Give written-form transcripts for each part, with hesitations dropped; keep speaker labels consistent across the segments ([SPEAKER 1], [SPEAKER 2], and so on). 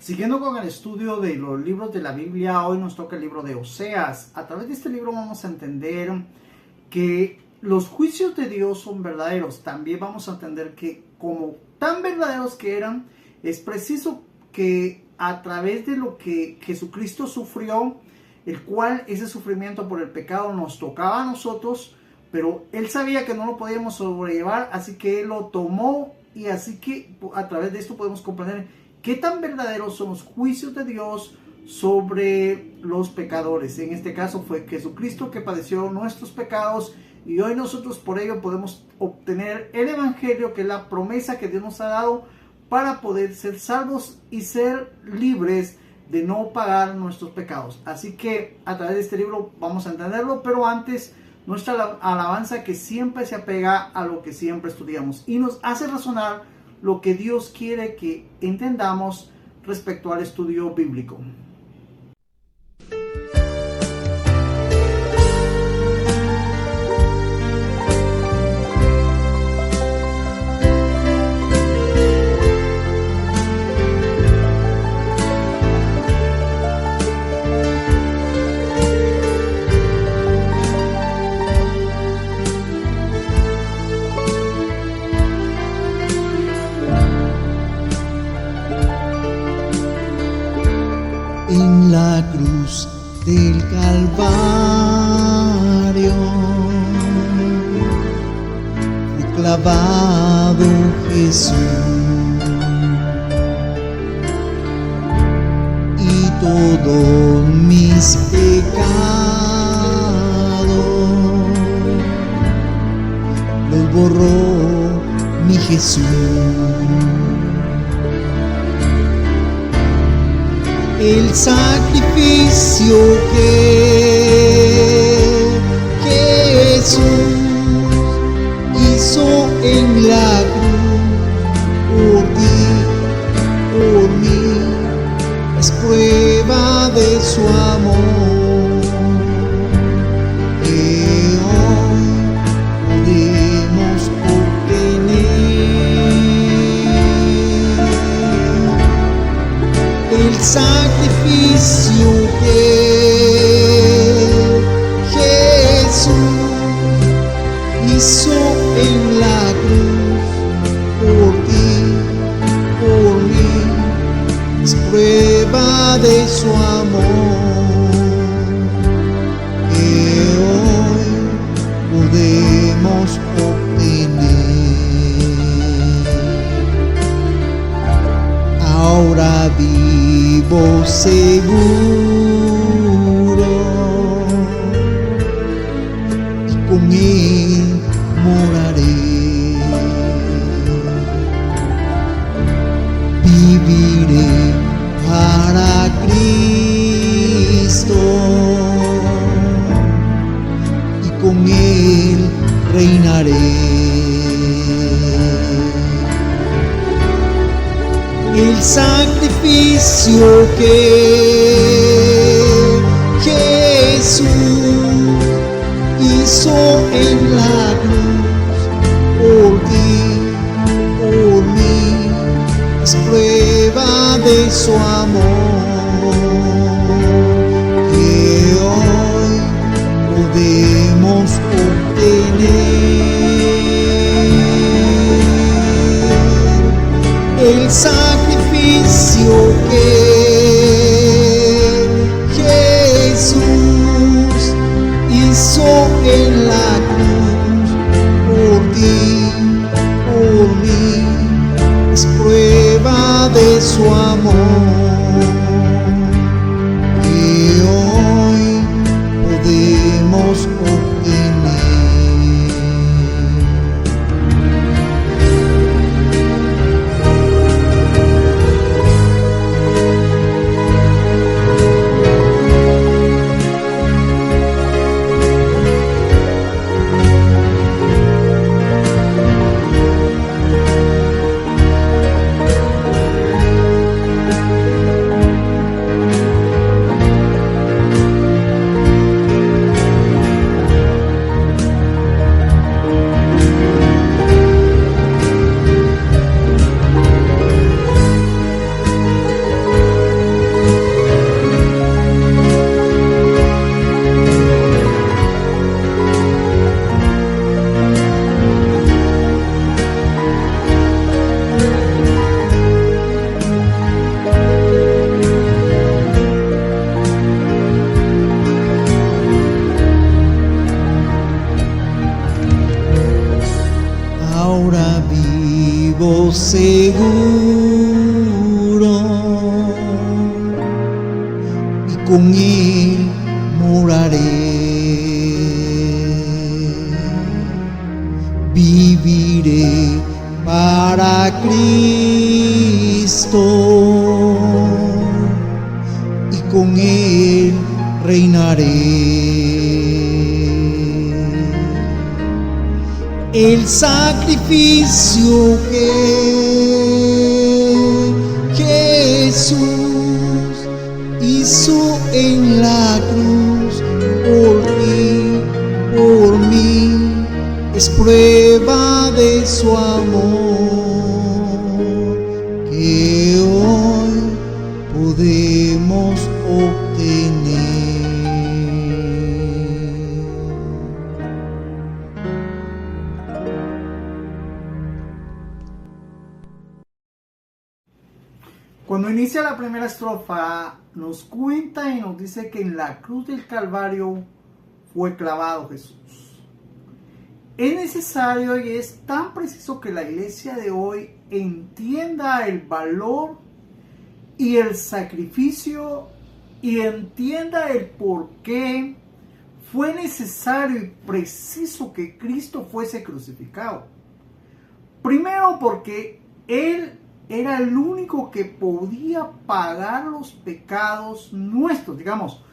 [SPEAKER 1] Siguiendo con el estudio de los libros de la Biblia, hoy nos toca el libro de Oseas. A través de este libro vamos a entender que los juicios de Dios son verdaderos. También vamos a entender que como tan verdaderos que eran, es preciso que a través de lo que Jesucristo sufrió, el cual ese sufrimiento por el pecado nos tocaba a nosotros, pero Él sabía que no lo podíamos sobrellevar, así que Él lo tomó, y así que a través de esto podemos comprender qué tan verdaderos son los juicios de Dios sobre los pecadores. En este caso fue Jesucristo que padeció nuestros pecados, y hoy nosotros por ello podemos obtener el Evangelio, que es la promesa que Dios nos ha dado para poder ser salvos y ser libres de no pagar nuestros pecados. Así que a través de este libro vamos a entenderlo, pero antes nuestra alabanza, que siempre se apega a lo que siempre estudiamos y nos hace razonar lo que Dios quiere que entendamos respecto al estudio bíblico.
[SPEAKER 2] En la cruz del Calvario fue clavado Jesús, y todos mis pecados los borró mi Jesús. El sacrificio que Jesús hizo en la cruz por ti, por mí, es prueba de su amor, que hoy podemos obtener. El sacrificio que Jesús hizo en la cruz por ti, por mí, es prueba de su amor, que hoy podemos obtener. Ahora vivo seguro, y con Él moraré. Viviré para Cristo, y con Él reinaré. El sacrificio que Jesús hizo en la cruz por ti, por mí, es prueba de su amor, que hoy podemos obtener. El sacrificio que Jesús hizo en la cruz por ti, por mí, es prueba de su amor, que hoy podemos obtener. con Él moraré. Viviré para Cristo y con Él reinaré. El sacrificio que Jesús hizo en la cruz por ti, por mí, es prueba de su amor que hoy podemos obtener.
[SPEAKER 1] Cuando inicia la primera estrofa, nos cuenta y nos dice que en la cruz del Calvario fue clavado Jesús. Es necesario y es tan preciso que la iglesia de hoy entienda el valor y el sacrificio y entienda el por qué fue necesario y preciso que Cristo fuese crucificado. Primero porque Él era el único que podía pagar los pecados nuestros. Digamos,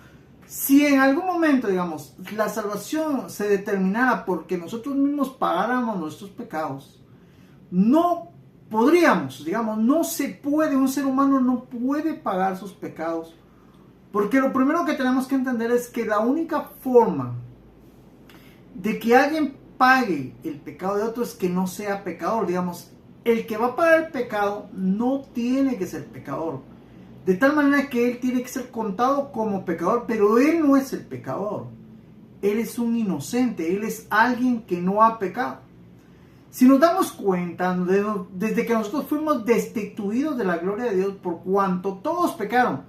[SPEAKER 1] si en algún momento, digamos, la salvación se determinara porque nosotros mismos pagáramos nuestros pecados, no podríamos, digamos, no se puede, un ser humano no puede pagar sus pecados, porque lo primero que tenemos que entender es que la única forma de que alguien pague el pecado de otro es que no sea pecador. Digamos, el que va a pagar el pecado no tiene que ser pecador, de tal manera que él tiene que ser contado como pecador, pero él no es el pecador. Él es un inocente, él es alguien que no ha pecado. Si nos damos cuenta, desde que nosotros fuimos destituidos de la gloria de Dios por cuanto todos pecaron,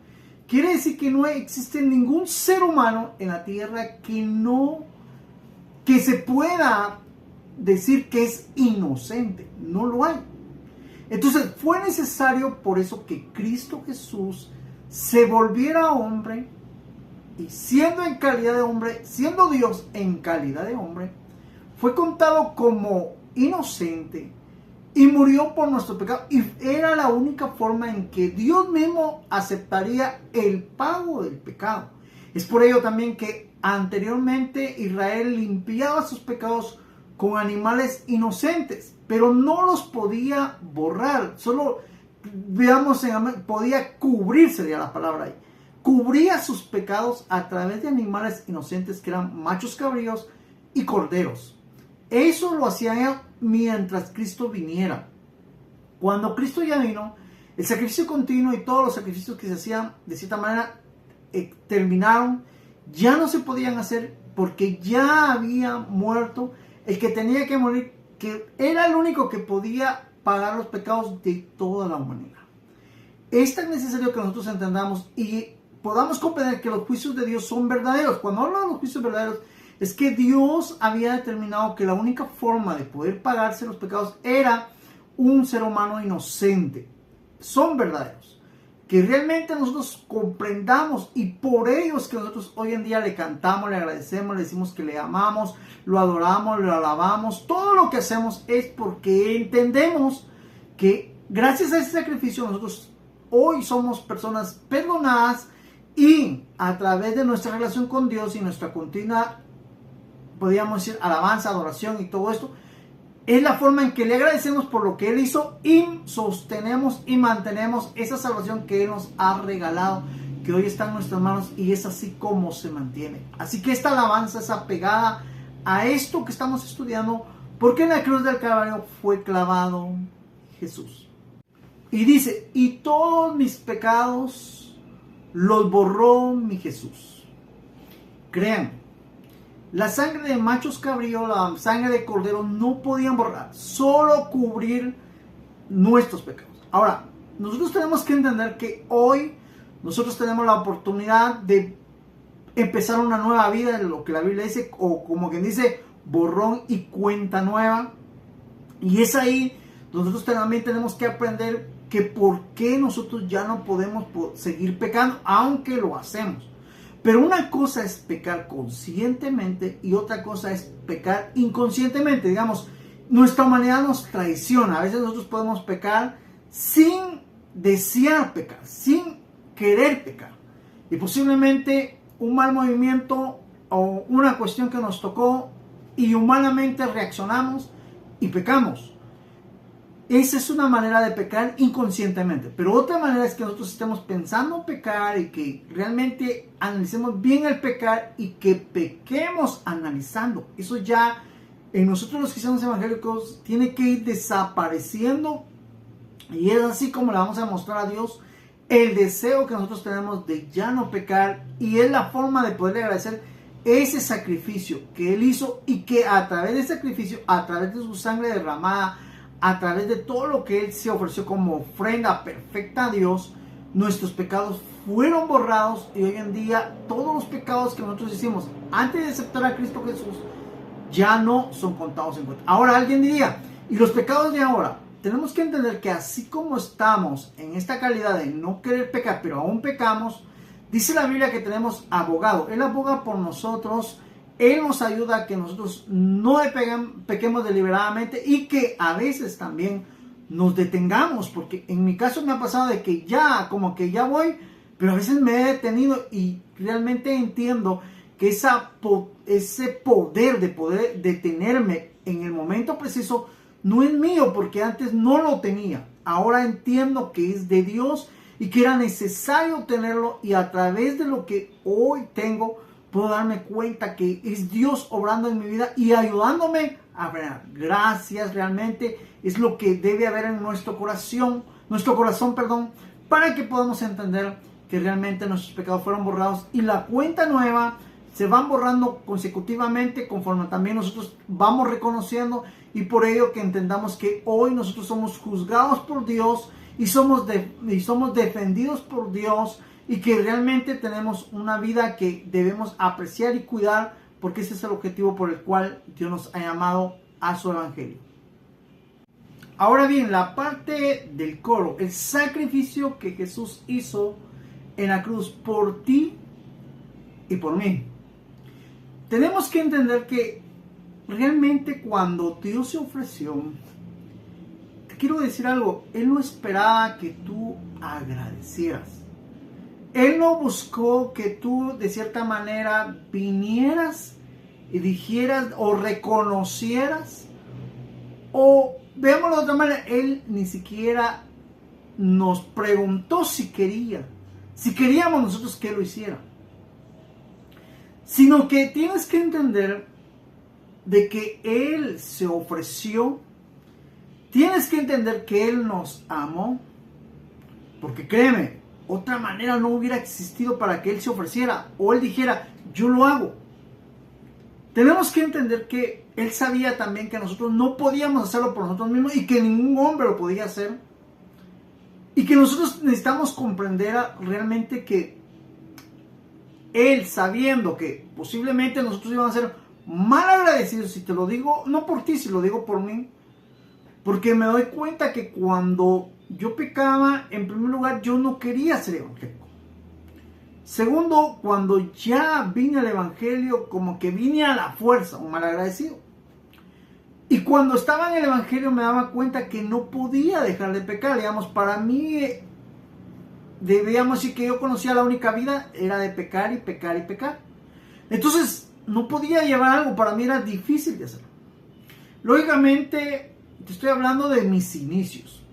[SPEAKER 1] quiere decir que no existe ningún ser humano en la tierra que se pueda decir que es inocente. No lo hay. Entonces fue necesario por eso que Cristo Jesús se volviera hombre, y siendo en calidad de hombre, siendo Dios en calidad de hombre, fue contado como inocente y murió por nuestro pecado. Y era la única forma en que Dios mismo aceptaría el pago del pecado. Es por ello también que anteriormente Israel limpiaba sus pecados con animales inocentes, pero no los podía borrar, solo, veamos, podía cubrir, sería la palabra ahí, cubría sus pecados a través de animales inocentes que eran machos cabríos y corderos. Eso lo hacían mientras Cristo viniera. Cuando Cristo ya vino, el sacrificio continuo y todos los sacrificios que se hacían de cierta manera terminaron, ya no se podían hacer porque ya había muerto el que tenía que morir, que era el único que podía pagar los pecados de toda la humanidad. Es tan necesario que nosotros entendamos y podamos comprender que los juicios de Dios son verdaderos. Cuando hablo de los juicios verdaderos, es que Dios había determinado que la única forma de poder pagarse los pecados era un ser humano inocente. Son verdaderos. Que realmente nosotros comprendamos, y por ello es que nosotros hoy en día le cantamos, le agradecemos, le decimos que le amamos, lo adoramos, lo alabamos. Todo lo que hacemos es porque entendemos que gracias a ese sacrificio nosotros hoy somos personas perdonadas, y a través de nuestra relación con Dios y nuestra continua, podríamos decir, alabanza, adoración y todo esto, es la forma en que le agradecemos por lo que Él hizo y sostenemos y mantenemos esa salvación que Él nos ha regalado, que hoy está en nuestras manos, y es así como se mantiene. Así que esta alabanza es apegada a esto que estamos estudiando, porque en la cruz del Calvario fue clavado Jesús. Y dice, y todos mis pecados los borró mi Jesús. Crean, la sangre de machos cabríos, la sangre de cordero no podían borrar, solo cubrir nuestros pecados. Ahora, nosotros tenemos que entender que hoy nosotros tenemos la oportunidad de empezar una nueva vida, en lo que la Biblia dice, o como quien dice, borrón y cuenta nueva. Y es ahí donde nosotros también tenemos que aprender que por qué nosotros ya no podemos seguir pecando, aunque lo hacemos. Pero una cosa es pecar conscientemente y otra cosa es pecar inconscientemente. Digamos, nuestra humanidad nos traiciona. A veces nosotros podemos pecar sin desear pecar, sin querer pecar. Y posiblemente un mal movimiento o una cuestión que nos tocó y humanamente reaccionamos y pecamos. Esa es una manera de pecar inconscientemente. Pero otra manera es que nosotros estemos pensando pecar y que realmente analicemos bien el pecar y que pequemos analizando. Eso ya en nosotros los cristianos evangélicos tiene que ir desapareciendo. Y es así como le vamos a mostrar a Dios el deseo que nosotros tenemos de ya no pecar. Y es la forma de poderle agradecer ese sacrificio que Él hizo y que a través de ese sacrificio, a través de su sangre derramada, a través de todo lo que Él se ofreció como ofrenda perfecta a Dios, nuestros pecados fueron borrados y hoy en día todos los pecados que nosotros hicimos antes de aceptar a Cristo Jesús ya no son contados en cuenta. Ahora alguien diría, ¿y los pecados de ahora? Tenemos que entender que así como estamos en esta calidad de no querer pecar, pero aún pecamos, dice la Biblia que tenemos abogado. Él aboga por nosotros. Él nos ayuda a que nosotros no pequemos deliberadamente y que a veces también nos detengamos, porque en mi caso me ha pasado de que ya, como que ya voy, pero a veces me he detenido y realmente entiendo que ese poder de poder detenerme en el momento preciso no es mío, porque antes no lo tenía. Ahora entiendo que es de Dios y que era necesario tenerlo, y a través de lo que hoy tengo, puedo darme cuenta que es Dios obrando en mi vida y ayudándome a frenar. Gracias, realmente es lo que debe haber en nuestro corazón, para que podamos entender que realmente nuestros pecados fueron borrados y la cuenta nueva se van borrando consecutivamente conforme también nosotros vamos reconociendo, y por ello que entendamos que hoy nosotros somos juzgados por Dios y somos defendidos por Dios, y que realmente tenemos una vida que debemos apreciar y cuidar, porque ese es el objetivo por el cual Dios nos ha llamado a su evangelio. Ahora bien, la parte del coro, el sacrificio que Jesús hizo en la cruz por ti y por mí. Tenemos que entender que realmente cuando Dios se ofreció, te quiero decir algo, Él no esperaba que tú agradecieras. Él no buscó que tú de cierta manera vinieras y dijeras o reconocieras, o veámoslo de otra manera, Él ni siquiera nos preguntó si queríamos nosotros que lo hiciera, sino que tienes que entender de que Él se ofreció. Tienes que entender que Él nos amó, porque créeme, otra manera no hubiera existido para que Él se ofreciera o Él dijera, yo lo hago. Tenemos que entender que Él sabía también que nosotros no podíamos hacerlo por nosotros mismos y que ningún hombre lo podía hacer. Y que nosotros necesitamos comprender realmente que Él, sabiendo que posiblemente nosotros íbamos a ser mal agradecidos, si te lo digo, no por ti, si lo digo por mí, porque me doy cuenta que cuando yo pecaba, en primer lugar, yo no quería ser evangélico. Segundo, cuando ya vine al evangelio, como que vine a la fuerza, un mal agradecido. Y cuando estaba en el evangelio me daba cuenta que no podía dejar de pecar. Digamos, para mí, debíamos decir que yo conocía la única vida, era de pecar y pecar y pecar. Entonces, no podía llevar algo, para mí era difícil de hacerlo. Lógicamente, te estoy hablando de mis inicios.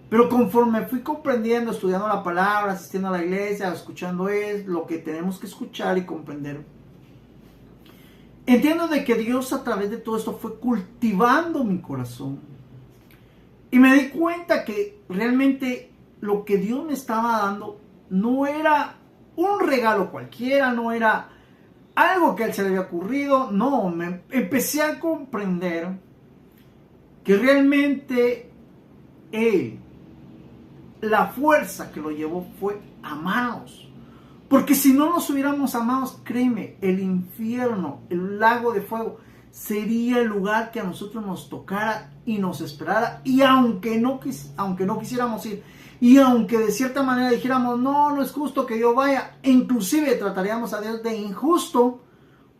[SPEAKER 1] Pero conforme fui comprendiendo, estudiando la palabra, asistiendo a la iglesia, escuchando lo que tenemos que escuchar y comprender, entiendo de que Dios a través de todo esto fue cultivando mi corazón. Y me di cuenta que realmente lo que Dios me estaba dando no era un regalo cualquiera, no era algo que a Él se le había ocurrido. No, me empecé a comprender que realmente Él, la fuerza que lo llevó fue amarnos. Porque si no nos hubiéramos amados, créeme, el infierno, el lago de fuego, sería el lugar que a nosotros nos tocara y nos esperara. Y aunque no quisiéramos ir, Y aunque de cierta manera dijéramos, no, no es justo que yo vaya, inclusive trataríamos a Dios de injusto,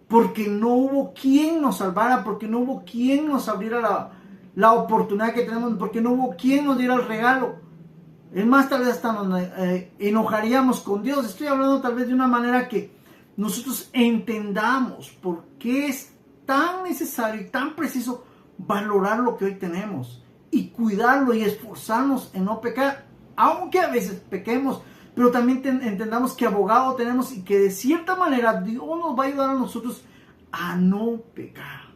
[SPEAKER 1] porque no hubo quien nos salvara, porque no hubo quien nos abriera la oportunidad que tenemos, porque no hubo quien nos diera el regalo. Es más, tal vez hasta nos enojaríamos con Dios. Estoy hablando tal vez de una manera que nosotros entendamos por qué es tan necesario y tan preciso valorar lo que hoy tenemos y cuidarlo y esforzarnos en no pecar, aunque a veces pequemos, pero también entendamos que abogado tenemos y que de cierta manera Dios nos va a ayudar a nosotros a no pecar.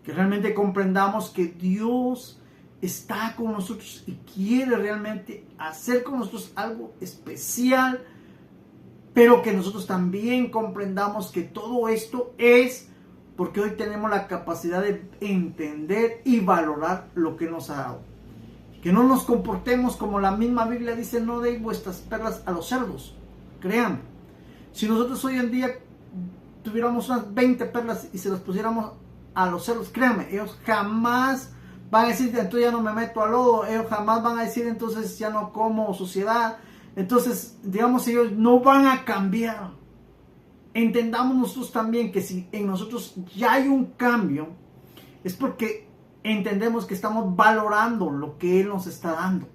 [SPEAKER 1] Que realmente comprendamos que Dios está con nosotros y quiere realmente hacer con nosotros algo especial, pero que nosotros también comprendamos que todo esto es porque hoy tenemos la capacidad de entender y valorar lo que nos ha dado. Que no nos comportemos como la misma Biblia dice, no deis vuestras perlas a los cerdos. Crean, si nosotros hoy en día tuviéramos unas 20 perlas y se las pusiéramos a los cerdos, créanme, ellos jamás van a decir, entonces ya no me meto al lodo, ellos jamás van a decir, entonces ya no como suciedad, entonces, digamos, ellos no van a cambiar. Entendamos nosotros también que si en nosotros ya hay un cambio, es porque entendemos que estamos valorando lo que Él nos está dando.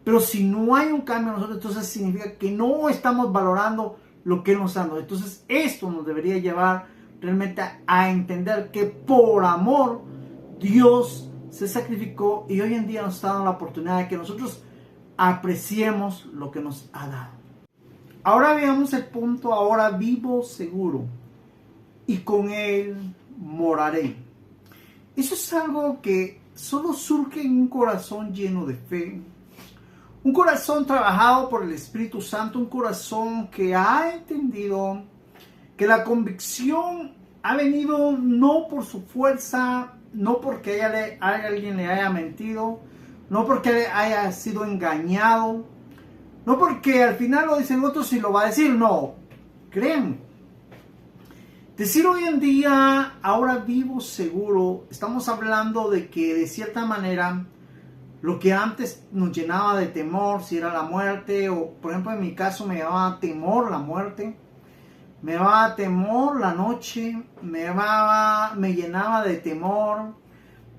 [SPEAKER 1] Pero si no hay un cambio en nosotros, entonces significa que no estamos valorando lo que Él nos está dando. Entonces, esto nos debería llevar realmente a entender que por amor Dios se sacrificó y hoy en día nos está dando la oportunidad de que nosotros apreciemos lo que nos ha dado. Ahora veamos el punto, ahora vivo seguro y con Él moraré. Eso es algo que solo surge en un corazón lleno de fe, un corazón trabajado por el Espíritu Santo, un corazón que ha entendido que la convicción ha venido no por su fuerza, no porque alguien le haya mentido, no porque haya sido engañado, no porque al final lo dicen otros y lo va a decir, no, créanme. Decir hoy en día, ahora vivo seguro, estamos hablando de que de cierta manera lo que antes nos llenaba de temor, si era la muerte, o por ejemplo en mi caso me daba temor la muerte, me daba temor la noche, me llenaba de temor,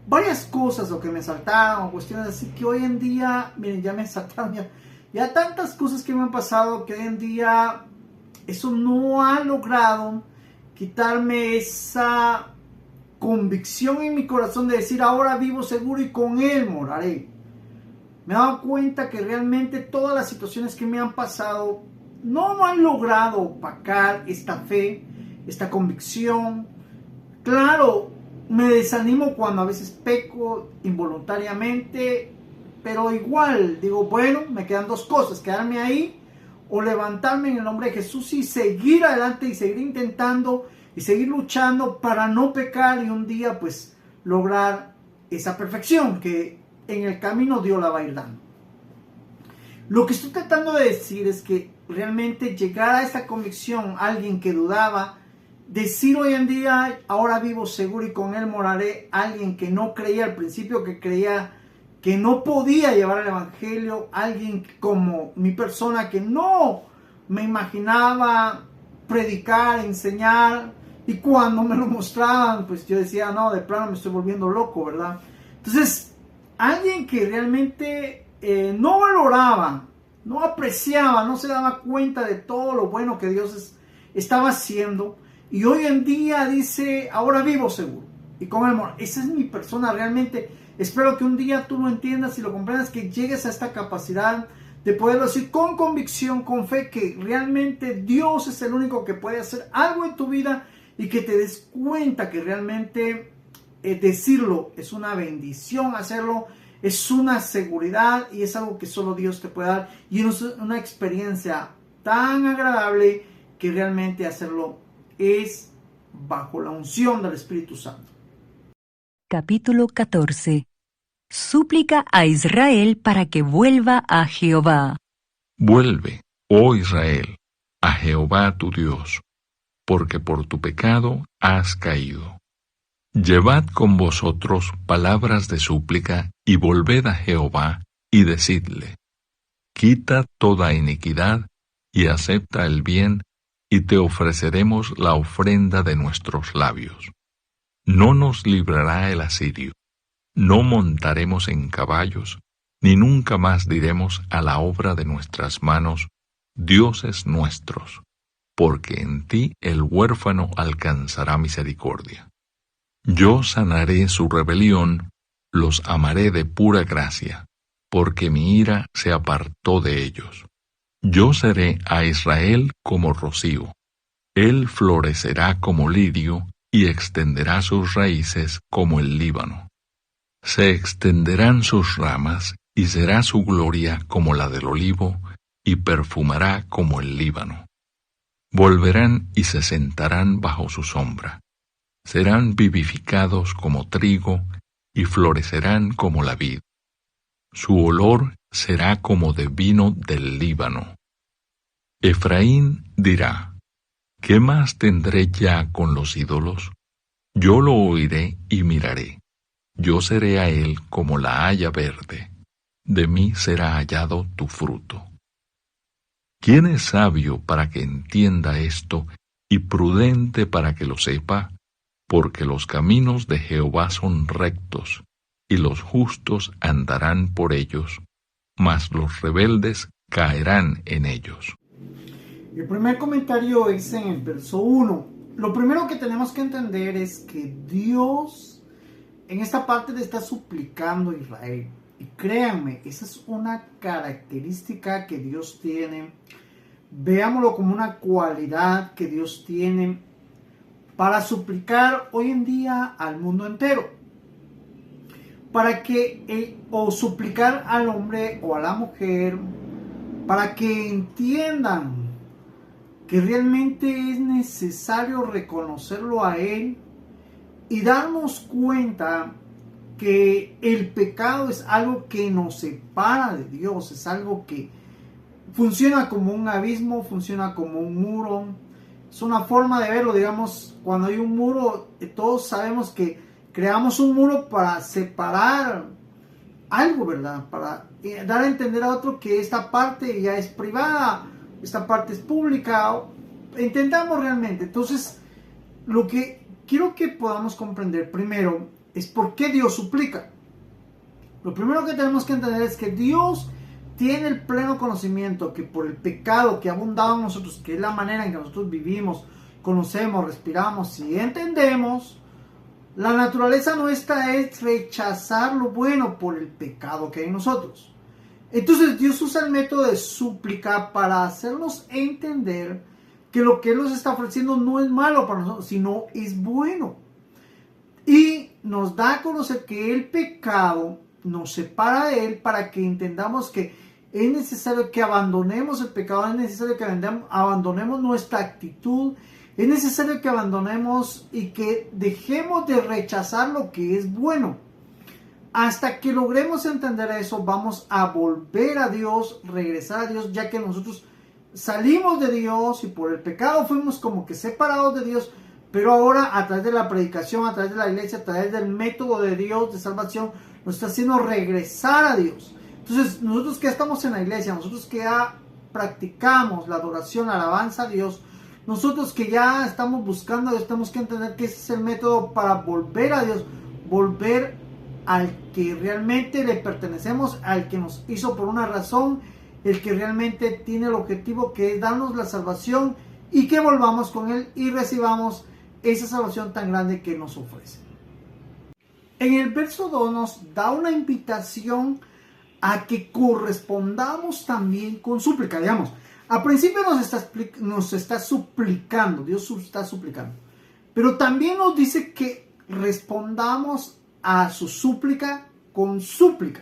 [SPEAKER 1] varias cosas lo que me saltaron, cuestiones así que hoy en día, miren, ya me saltaron ya tantas cosas que me han pasado que hoy en día eso no ha logrado quitarme esa convicción en mi corazón de decir ahora vivo seguro y con Él moraré. Me he dado cuenta que realmente todas las situaciones que me han pasado no han logrado opacar esta fe, esta convicción. Claro, me desanimo cuando a veces peco involuntariamente, pero igual digo, bueno, me quedan dos cosas, quedarme ahí o levantarme en el nombre de Jesús y seguir adelante y seguir intentando y seguir luchando para no pecar y un día pues lograr esa perfección que en el camino Dios la va a ir dando. Lo que estoy tratando de decir es que realmente llegar a esta convicción, alguien que dudaba, decir hoy en día, ahora vivo seguro y con Él moraré, alguien que no creía al principio, que creía que no podía llevar el evangelio, alguien como mi persona que no me imaginaba predicar, enseñar, y cuando me lo mostraban, pues yo decía, no, de plano me estoy volviendo loco, ¿verdad? Entonces, alguien que realmente no valoraba, no apreciaba, no se daba cuenta de todo lo bueno que Dios estaba haciendo, y hoy en día dice, ahora vivo seguro, y con el amor, esa es mi persona realmente. Espero que un día tú lo entiendas y lo comprendas, que llegues a esta capacidad de poderlo decir con convicción, con fe, que realmente Dios es el único que puede hacer algo en tu vida y que te des cuenta que realmente decirlo es una bendición, hacerlo es una seguridad y es algo que solo Dios te puede dar y es una experiencia tan agradable que realmente hacerlo es bajo la unción del Espíritu Santo.
[SPEAKER 3] Capítulo 14. Súplica a Israel para que vuelva a Jehová.
[SPEAKER 4] Vuelve, oh Israel, a Jehová tu Dios, porque por tu pecado has caído. Llevad con vosotros palabras de súplica y volved a Jehová y decidle: Quita toda iniquidad y acepta el bien, y te ofreceremos la ofrenda de nuestros labios. No nos librará el asirio, no montaremos en caballos, ni nunca más diremos a la obra de nuestras manos, dioses nuestros, porque en ti el huérfano alcanzará misericordia. Yo sanaré su rebelión, los amaré de pura gracia, porque mi ira se apartó de ellos. Yo seré a Israel como rocío, él florecerá como lirio y extenderá sus raíces como el Líbano. Se extenderán sus ramas y será su gloria como la del olivo y perfumará como el Líbano. Volverán y se sentarán bajo su sombra. Serán vivificados como trigo y florecerán como la vid. Su olor será como de vino del Líbano. Efraín dirá: ¿qué más tendré ya con los ídolos? Yo lo oiré y miraré. Yo seré a él como la haya verde. De mí será hallado tu fruto. ¿Quién es sabio para que entienda esto y prudente para que lo sepa? Porque los caminos de Jehová son rectos, y los justos andarán por ellos, mas los rebeldes caerán en ellos.
[SPEAKER 1] El primer comentario es en el verso 1. Lo primero que tenemos que entender es que Dios en esta parte le está suplicando a Israel. Y créanme, esa es una característica que Dios tiene. Veámoslo como una cualidad que Dios tiene para suplicar hoy en día al mundo entero. Para que, o suplicar al hombre o a la mujer, para que entiendan que realmente es necesario reconocerlo a Él y darnos cuenta que el pecado es algo que nos separa de Dios, es algo que funciona como un abismo, funciona como un muro. Es una forma de verlo, digamos, cuando hay un muro, todos sabemos que creamos un muro para separar algo, ¿verdad? Para dar a entender a otro que esta parte ya es privada, esta parte es pública. Intentamos realmente. Entonces, lo que quiero que podamos comprender primero es por qué Dios suplica. Lo primero que tenemos que entender es que Dios tiene el pleno conocimiento que por el pecado que ha abundado en nosotros, que es la manera en que nosotros vivimos, conocemos, respiramos y entendemos, la naturaleza nuestra es rechazar lo bueno por el pecado que hay en nosotros. Entonces Dios usa el método de súplica para hacernos entender que lo que Él nos está ofreciendo no es malo para nosotros, sino es bueno. Y nos da a conocer que el pecado nos separa de Él para que entendamos que es necesario que abandonemos el pecado, es necesario que abandonemos nuestra actitud, es necesario que abandonemos y que dejemos de rechazar lo que es bueno. Hasta que logremos entender eso, vamos a volver a Dios, regresar a Dios, ya que nosotros salimos de Dios y por el pecado fuimos como que separados de Dios, pero ahora a través de la predicación, a través de la iglesia, a través del método de Dios de salvación, nos está haciendo regresar a Dios. Entonces, nosotros que estamos en la iglesia, nosotros que ya practicamos la adoración, la alabanza a Dios, nosotros que ya estamos buscando a Dios, tenemos que entender que ese es el método para volver a Dios, volver al que realmente le pertenecemos, al que nos hizo por una razón, el que realmente tiene el objetivo que es darnos la salvación y que volvamos con Él y recibamos esa salvación tan grande que nos ofrece. En el verso 2 nos da una invitación a que correspondamos también con súplica. Digamos, al principio nos está suplicando, Dios está suplicando, pero también nos dice que respondamos a su súplica con súplica.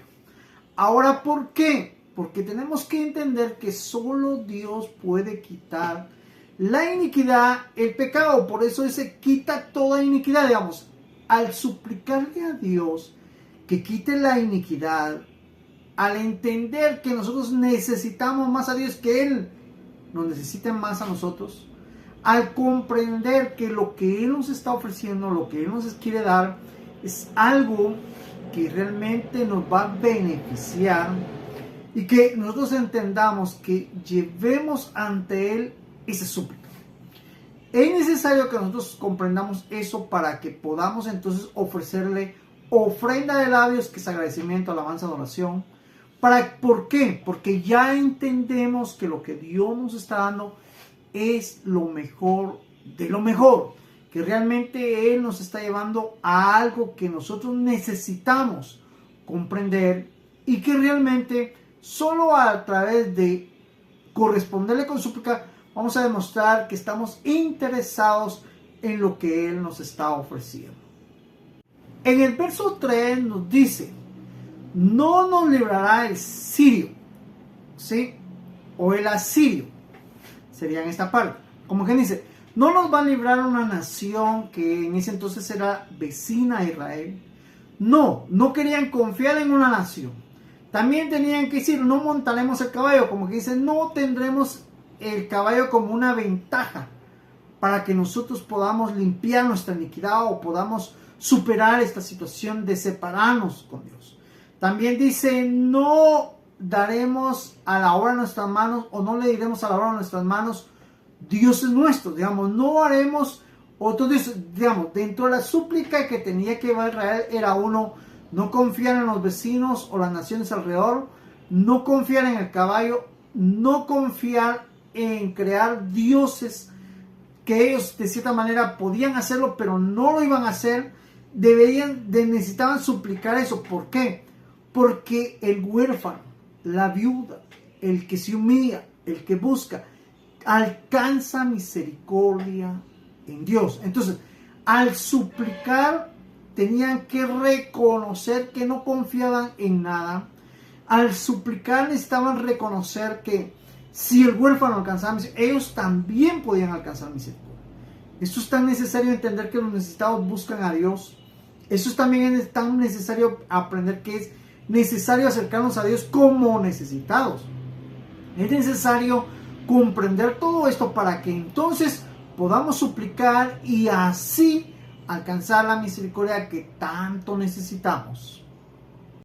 [SPEAKER 1] Ahora, ¿por qué? Porque tenemos que entender que solo Dios puede quitar la iniquidad, el pecado. Por eso dice, quita toda iniquidad. Digamos, al suplicarle a Dios que quite la iniquidad, al entender que nosotros necesitamos más a Dios que Él nos necesite más a nosotros, al comprender que lo que Él nos está ofreciendo, lo que Él nos quiere dar, es algo que realmente nos va a beneficiar, y que nosotros entendamos que llevemos ante Él esa súplica. Es necesario que nosotros comprendamos eso para que podamos entonces ofrecerle ofrenda de labios, que es agradecimiento, alabanza, adoración. ¿Por qué? Porque ya entendemos que lo que Dios nos está dando es lo mejor de lo mejor, que realmente Él nos está llevando a algo que nosotros necesitamos comprender y que realmente solo a través de corresponderle con súplica vamos a demostrar que estamos interesados en lo que Él nos está ofreciendo. En el verso 3 nos dice: no nos librará el sirio, ¿sí? O el asirio, sería en esta parte. Como que dice, no nos va a librar una nación que en ese entonces era vecina a Israel. No querían confiar en una nación. También tenían que decir, no montaremos el caballo, como que dice, no tendremos el caballo como una ventaja para que nosotros podamos limpiar nuestra iniquidad o podamos superar esta situación de separarnos con Dios. También dice, no daremos a la obra de nuestras manos, o no le diremos a la obra de nuestras manos dioses nuestros, digamos, no haremos otros dioses, digamos, dentro de la súplica que tenía que llevar Israel era uno, no confiar en los vecinos o las naciones alrededor, no confiar en el caballo, no confiar en crear dioses que ellos de cierta manera podían hacerlo, pero no lo iban a hacer. Necesitaban suplicar eso. ¿Por qué? Porque el huérfano, la viuda, el que se humilla, el que busca, alcanza misericordia en Dios. Entonces, al suplicar, tenían que reconocer que no confiaban en nada. Al suplicar, necesitaban reconocer que si el huérfano alcanzaba misericordia, ellos también podían alcanzar misericordia. Esto es tan necesario entender que los necesitados buscan a Dios. Eso también es tan necesario aprender que es necesario acercarnos a Dios como necesitados. Es necesario comprender todo esto para que entonces podamos suplicar y así alcanzar la misericordia que tanto necesitamos.